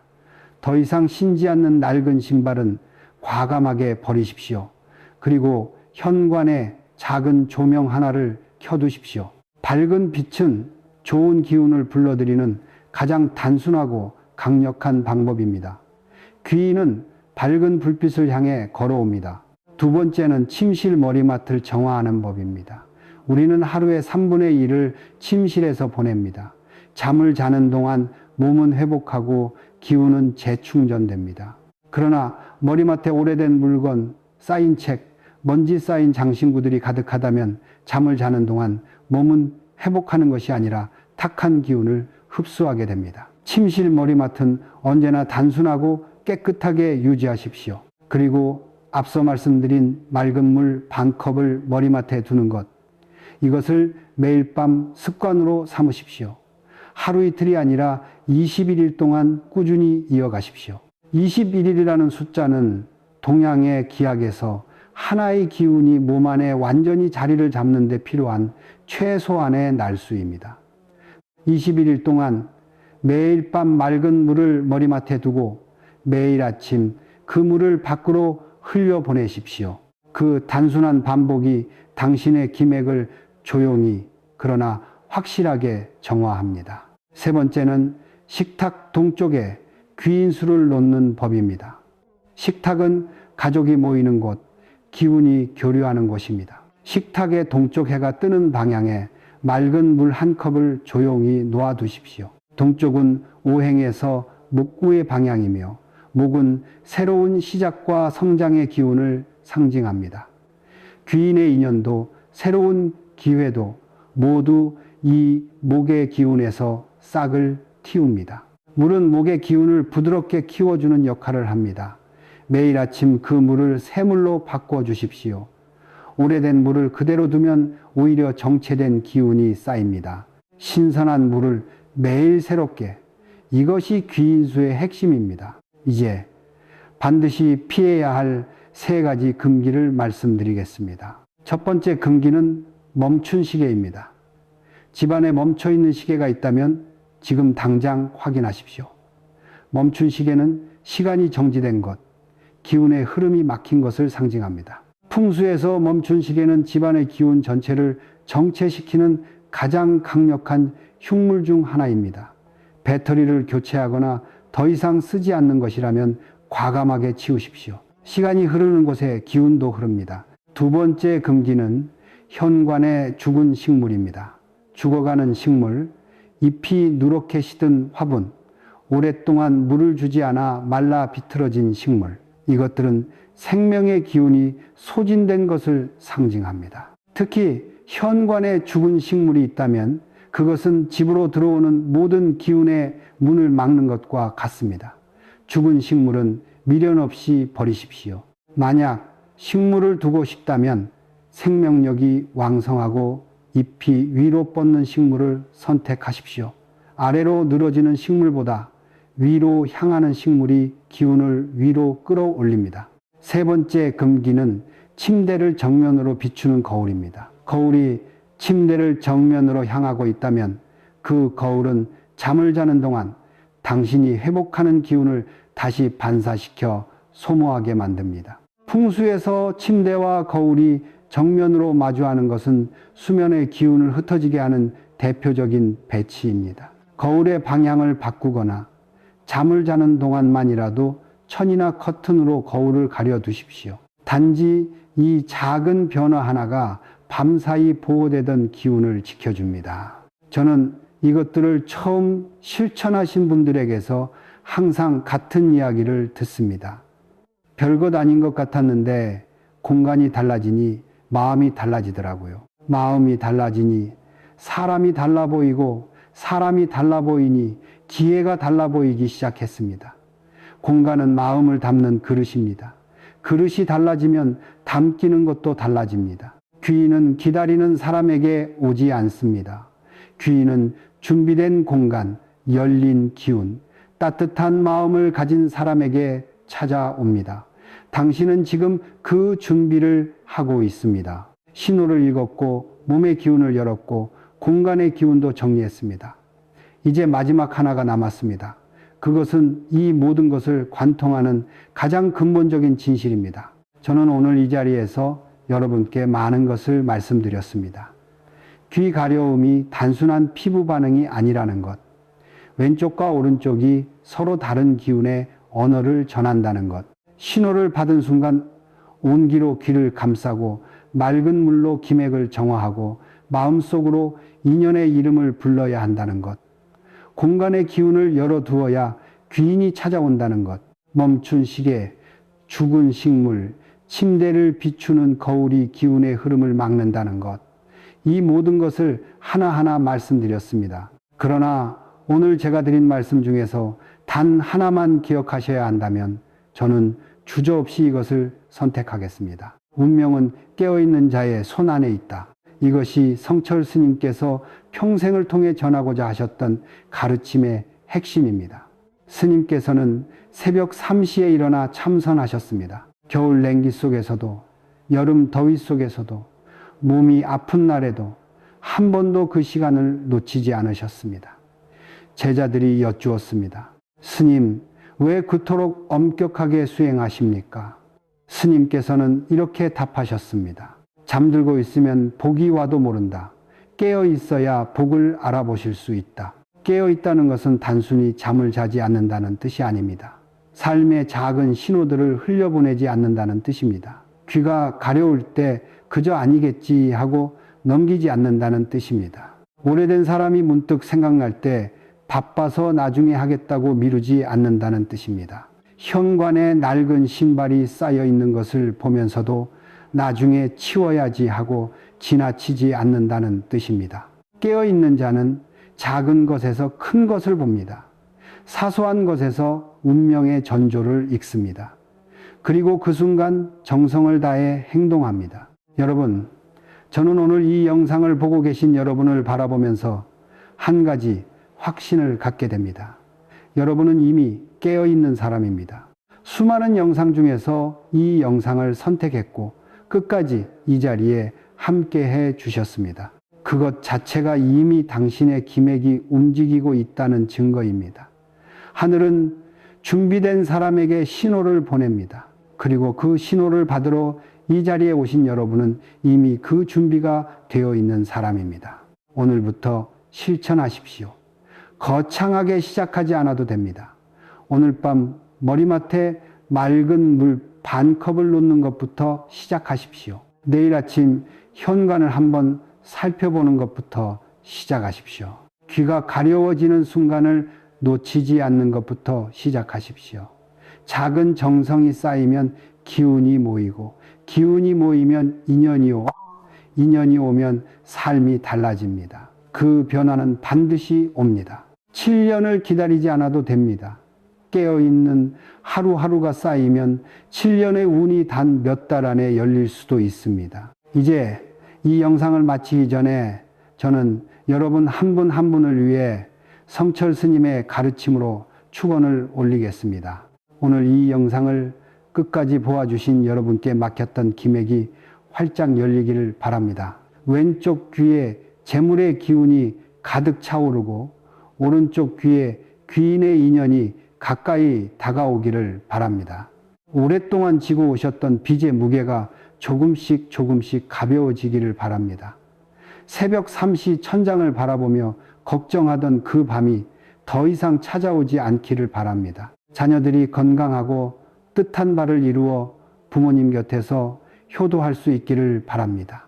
더 이상 신지 않는 낡은 신발은 과감하게 버리십시오. 그리고 현관에 작은 조명 하나를 켜두십시오. 밝은 빛은 좋은 기운을 불러들이는 가장 단순하고 강력한 방법입니다. 귀인은 밝은 불빛을 향해 걸어옵니다. 두 번째는 침실 머리맡을 정화하는 법입니다. 우리는 하루의 3분의 1을 침실에서 보냅니다. 잠을 자는 동안 몸은 회복하고 기운은 재충전됩니다. 그러나 머리맡에 오래된 물건, 쌓인 책, 먼지 쌓인 장신구들이 가득하다면 잠을 자는 동안 몸은 회복하는 것이 아니라 탁한 기운을 흡수하게 됩니다. 침실 머리맡은 언제나 단순하고 깨끗하게 유지하십시오. 그리고 앞서 말씀드린 맑은 물 반컵을 머리맡에 두는 것, 이것을 매일 밤 습관으로 삼으십시오. 하루 이틀이 아니라 21일 동안 꾸준히 이어가십시오. 21일이라는 숫자는 동양의 기약에서 하나의 기운이 몸 안에 완전히 자리를 잡는 데 필요한 최소한의 날수입니다. 21일 동안 매일 밤 맑은 물을 머리맡에 두고 매일 아침 그 물을 밖으로 흘려보내십시오. 그 단순한 반복이 당신의 기맥을 조용히 그러나 확실하게 정화합니다. 세 번째는 식탁 동쪽에 귀인수를 놓는 법입니다. 식탁은 가족이 모이는 곳, 기운이 교류하는 곳입니다. 식탁의 동쪽 해가 뜨는 방향에 맑은 물 한 컵을 조용히 놓아두십시오. 동쪽은 오행에서 목구의 방향이며 목은 새로운 시작과 성장의 기운을 상징합니다. 귀인의 인연도 새로운 기회도 모두 이 목의 기운에서 싹을 틔웁니다. 물은 목의 기운을 부드럽게 키워주는 역할을 합니다. 매일 아침 그 물을 새물로 바꿔주십시오. 오래된 물을 그대로 두면 오히려 정체된 기운이 쌓입니다. 신선한 물을 매일 새롭게, 이것이 귀인수의 핵심입니다. 이제 반드시 피해야 할 3가지 금기를 말씀드리겠습니다. 첫 번째 금기는 멈춘 시계입니다. 집안에 멈춰 있는 시계가 있다면 지금 당장 확인하십시오. 멈춘 시계는 시간이 정지된 것, 기운의 흐름이 막힌 것을 상징합니다. 풍수에서 멈춘 시계는 집안의 기운 전체를 정체시키는 가장 강력한 흉물 중 하나입니다. 배터리를 교체하거나 더 이상 쓰지 않는 것이라면 과감하게 치우십시오. 시간이 흐르는 곳에 기운도 흐릅니다. 두 번째 금기는 현관의 죽은 식물입니다. 죽어가는 식물, 잎이 누렇게 시든 화분, 오랫동안 물을 주지 않아 말라 비틀어진 식물, 이것들은 생명의 기운이 소진된 것을 상징합니다. 특히 현관에 죽은 식물이 있다면 그것은 집으로 들어오는 모든 기운의 문을 막는 것과 같습니다. 죽은 식물은 미련 없이 버리십시오. 만약 식물을 두고 싶다면 생명력이 왕성하고 잎이 위로 뻗는 식물을 선택하십시오. 아래로 늘어지는 식물보다 위로 향하는 식물이 기운을 위로 끌어올립니다. 세 번째 금기는 침대를 정면으로 비추는 거울입니다. 거울이 침대를 정면으로 향하고 있다면 그 거울은 잠을 자는 동안 당신이 회복하는 기운을 다시 반사시켜 소모하게 만듭니다. 풍수에서 침대와 거울이 정면으로 마주하는 것은 수면의 기운을 흩어지게 하는 대표적인 배치입니다. 거울의 방향을 바꾸거나 잠을 자는 동안만이라도 천이나 커튼으로 거울을 가려 두십시오. 단지 이 작은 변화 하나가 밤사이 보호되던 기운을 지켜줍니다. 저는 이것들을 처음 실천하신 분들에게서 항상 같은 이야기를 듣습니다. 별것 아닌 것 같았는데 공간이 달라지니 마음이 달라지더라고요. 마음이 달라지니 사람이 달라 보이고 사람이 달라 보이니 기회가 달라 보이기 시작했습니다. 공간은 마음을 담는 그릇입니다. 그릇이 달라지면 담기는 것도 달라집니다. 귀인은 기다리는 사람에게 오지 않습니다. 귀인은 준비된 공간, 열린 기운, 따뜻한 마음을 가진 사람에게 찾아옵니다. 당신은 지금 그 준비를 하고 있습니다. 신호를 읽었고 몸의 기운을 열었고 공간의 기운도 정리했습니다. 이제 마지막 하나가 남았습니다. 그것은 이 모든 것을 관통하는 가장 근본적인 진실입니다. 저는 오늘 이 자리에서 여러분께 많은 것을 말씀드렸습니다. 귀 가려움이 단순한 피부 반응이 아니라는 것, 왼쪽과 오른쪽이 서로 다른 기운의 언어를 전한다는 것, 신호를 받은 순간 온기로 귀를 감싸고 맑은 물로 기맥을 정화하고 마음속으로 인연의 이름을 불러야 한다는 것, 공간의 기운을 열어두어야 귀인이 찾아온다는 것, 멈춘 시계, 죽은 식물, 침대를 비추는 거울이 기운의 흐름을 막는다는 것, 이 모든 것을 하나하나 말씀드렸습니다. 그러나 오늘 제가 드린 말씀 중에서 단 하나만 기억하셔야 한다면 저는 주저없이 이것을 선택하겠습니다. 운명은 깨어있는 자의 손 안에 있다. 이것이 성철 스님께서 평생을 통해 전하고자 하셨던 가르침의 핵심입니다. 스님께서는 새벽 3시에 일어나 참선하셨습니다. 겨울 냉기 속에서도 여름 더위 속에서도 몸이 아픈 날에도 한 번도 그 시간을 놓치지 않으셨습니다. 제자들이 여쭈었습니다. 스님, 왜 그토록 엄격하게 수행하십니까? 스님께서는 이렇게 답하셨습니다. 잠들고 있으면 복이 와도 모른다. 깨어 있어야 복을 알아보실 수 있다. 깨어 있다는 것은 단순히 잠을 자지 않는다는 뜻이 아닙니다. 삶의 작은 신호들을 흘려보내지 않는다는 뜻입니다. 귀가 가려울 때 그저 아니겠지 하고 넘기지 않는다는 뜻입니다. 오래된 사람이 문득 생각날 때 바빠서 나중에 하겠다고 미루지 않는다는 뜻입니다. 현관에 낡은 신발이 쌓여 있는 것을 보면서도 나중에 치워야지 하고 지나치지 않는다는 뜻입니다. 깨어있는 자는 작은 것에서 큰 것을 봅니다. 사소한 것에서 운명의 전조를 읽습니다. 그리고 그 순간 정성을 다해 행동합니다. 여러분, 저는 오늘 이 영상을 보고 계신 여러분을 바라보면서 한 가지 확신을 갖게 됩니다. 여러분은 이미 깨어있는 사람입니다. 수많은 영상 중에서 이 영상을 선택했고 끝까지 이 자리에 함께 해 주셨습니다. 그것 자체가 이미 당신의 기맥이 움직이고 있다는 증거입니다. 하늘은 준비된 사람에게 신호를 보냅니다. 그리고 그 신호를 받으러 이 자리에 오신 여러분은 이미 그 준비가 되어 있는 사람입니다. 오늘부터 실천하십시오. 거창하게 시작하지 않아도 됩니다. 오늘 밤 머리맡에 맑은 물 반 컵을 놓는 것부터 시작하십시오. 내일 아침 현관을 한번 살펴보는 것부터 시작하십시오. 귀가 가려워지는 순간을 놓치지 않는 것부터 시작하십시오. 작은 정성이 쌓이면 기운이 모이고 기운이 모이면 인연이 인연이 오면 삶이 달라집니다. 그 변화는 반드시 옵니다. 7년을 기다리지 않아도 됩니다. 깨어있는 하루하루가 쌓이면 7년의 운이 단 몇 달 안에 열릴 수도 있습니다. 이제 이 영상을 마치기 전에 저는 여러분 한 분 한 분을 위해 성철 스님의 가르침으로 축원을 올리겠습니다. 오늘 이 영상을 끝까지 보아주신 여러분께 막혔던 기맥이 활짝 열리기를 바랍니다. 왼쪽 귀에 재물의 기운이 가득 차오르고 오른쪽 귀에 귀인의 인연이 가까이 다가오기를 바랍니다. 오랫동안 지고 오셨던 빚의 무게가 조금씩 가벼워지기를 바랍니다. 새벽 3시 천장을 바라보며 걱정하던 그 밤이 더 이상 찾아오지 않기를 바랍니다. 자녀들이 건강하고 뜻한 바를 이루어 부모님 곁에서 효도할 수 있기를 바랍니다.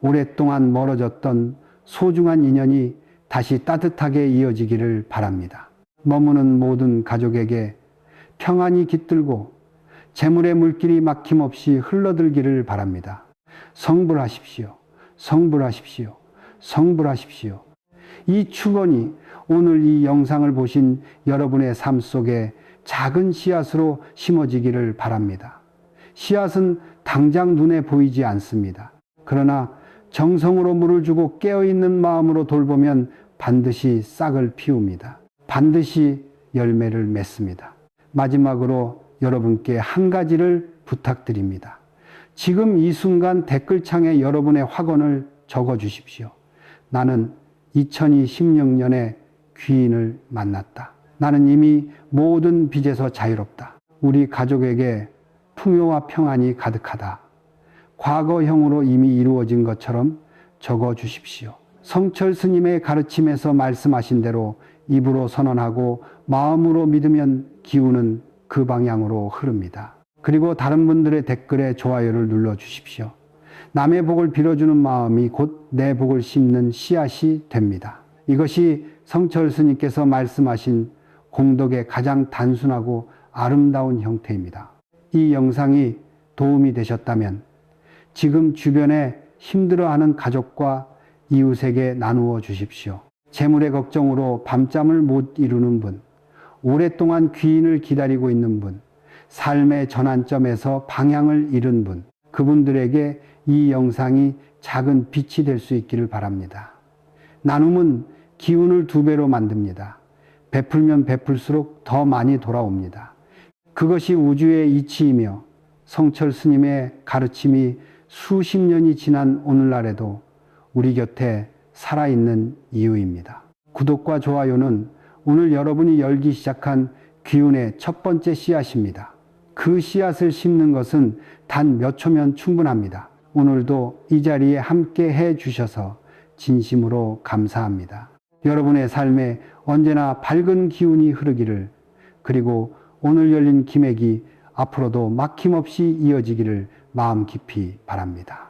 오랫동안 멀어졌던 소중한 인연이 다시 따뜻하게 이어지기를 바랍니다. 머무는 모든 가족에게 평안이 깃들고 재물의 물길이 막힘없이 흘러들기를 바랍니다. 성불하십시오. 성불하십시오. 성불하십시오. 이 축원이 오늘 이 영상을 보신 여러분의 삶 속에 작은 씨앗으로 심어지기를 바랍니다. 씨앗은 당장 눈에 보이지 않습니다. 그러나 정성으로 물을 주고 깨어있는 마음으로 돌보면 반드시 싹을 피웁니다. 반드시 열매를 맺습니다. 마지막으로 여러분께 한 가지를 부탁드립니다. 지금 이 순간 댓글창에 여러분의 확언을 적어 주십시오. 나는 2026년에 귀인을 만났다. 나는 이미 모든 빚에서 자유롭다. 우리 가족에게 풍요와 평안이 가득하다. 과거형으로 이미 이루어진 것처럼 적어 주십시오. 성철 스님의 가르침에서 말씀하신 대로 입으로 선언하고 마음으로 믿으면 기운은 그 방향으로 흐릅니다. 그리고 다른 분들의 댓글에 좋아요를 눌러 주십시오. 남의 복을 빌어주는 마음이 곧 내 복을 심는 씨앗이 됩니다. 이것이 성철 스님께서 말씀하신 공덕의 가장 단순하고 아름다운 형태입니다. 이 영상이 도움이 되셨다면 지금 주변에 힘들어하는 가족과 이웃에게 나누어 주십시오. 재물의 걱정으로 밤잠을 못 이루는 분, 오랫동안 귀인을 기다리고 있는 분, 삶의 전환점에서 방향을 잃은 분, 그분들에게 이 영상이 작은 빛이 될 수 있기를 바랍니다. 나눔은 기운을 2배로 만듭니다. 베풀면 베풀수록 더 많이 돌아옵니다. 그것이 우주의 이치이며 성철 스님의 가르침이 수십 년이 지난 오늘날에도 우리 곁에 살아있는 이유입니다. 구독과 좋아요는 오늘 여러분이 열기 시작한 기운의 첫 번째 씨앗입니다. 그 씨앗을 심는 것은 단 몇 초면 충분합니다. 오늘도 이 자리에 함께 해 주셔서 진심으로 감사합니다. 여러분의 삶에 언제나 밝은 기운이 흐르기를, 그리고 오늘 열린 기맥이 앞으로도 막힘없이 이어지기를 마음 깊이 바랍니다.